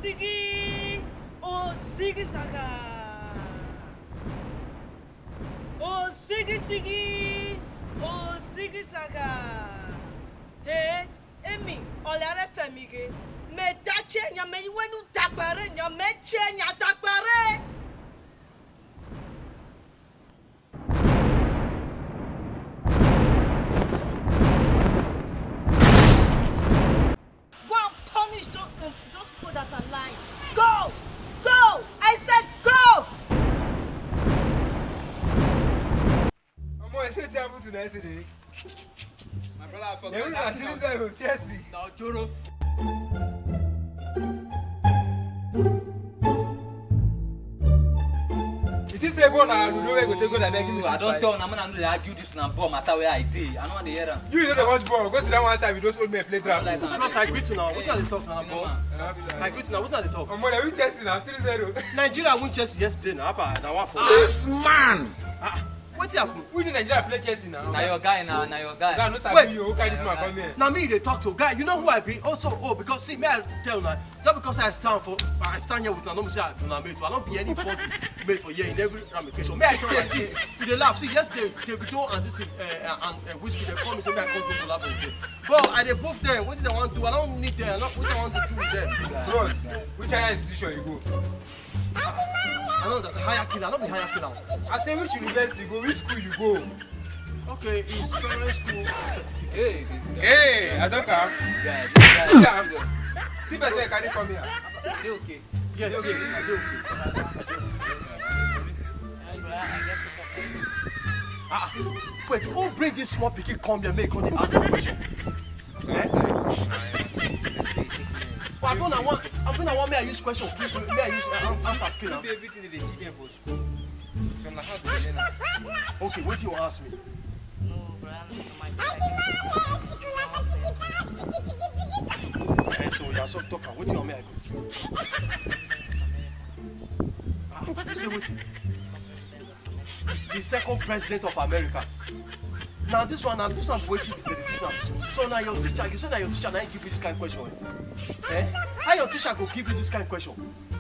sigi, oh sigi saga. Oh sigi, oh sigi saga. Hey, Emi, olare femige. Me dache nya me iwenu dagbare nya me che nya dagbare. Go and punish those people that are lying. Go! Go! I said go! I said terrible to yesterday. My brother, I forgot that. Chelsea. Now, Joro. It is a bone and no way go say go and making this. I don't tell. I'm gonna argue this and ball matter where I did. I don't want to hear them. You don't watch ball. Go sit down one side with those old men play draft. Plus, I agree to now. What are they talking about? I agree to now. What are they talking? I'm gonna win Chelsea now 3-0. Nigeria won Chelsea yesterday now. Now what for? This man. What happened? We in Nigeria play Chelsea now. Now your guy now. Now your guy. God, no sabi you. Who carry this man come here? Now me they talk to guy. You know who I be? Also, because see me I tell now. Not because I stand here with no say I made to. I don't be anybody made for here in every ramification. Me I tell you, see, they laugh. See, yesterday they video and this thing and whiskey they call me say me I come to collab with them. But I they both them. What do they want to do? I don't need them. What I want to do with them. Bros, which higher institution you go? I know that's a higher killer. I don't be higher killer. I say which university you go, which school you go. Okay, it's parent school certificate. Hey, I don't come. Yeah. See person you carry come here. They okay. Yes, okay. I do okay. Wait, who bring this small pikin come here make only ask a question? But I want me I use question, me I use answer skill now. Everything they teach them for school. From the house to the Okay, what do you ask me? No, bro, Okay, so you're so talking. What do you want me I do? You say what? The second president of America. Now this one waiting for the teacher now. So now your teacher, you say that your teacher now give you this kind of question. Eh? How your teacher go give you this kind of question?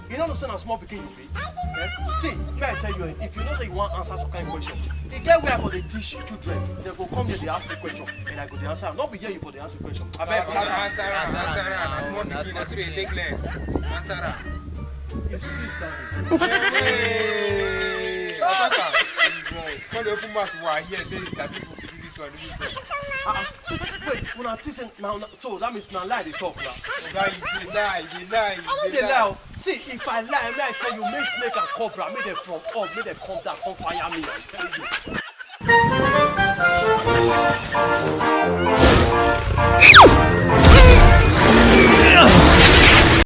You know understand how small pikin you be? Eh? See, may I tell you, if you know say you want answer some kind of question, you get where for the teach children, they go come here, they ask the question, and I go the answer. Not be here you for the answer question. I bet answer. Small pikin, that's what they take learn. Answer. It's standing. Hey! When they open mouth, why here say it's a people to do this one, do this one. Wait, when I teach now, so that means now lie they talk now. Guy, you lie. I know they lie. See, if I lie, I tell you, make snake and cobra, make them from up, make them come down, come fire me. I tell you.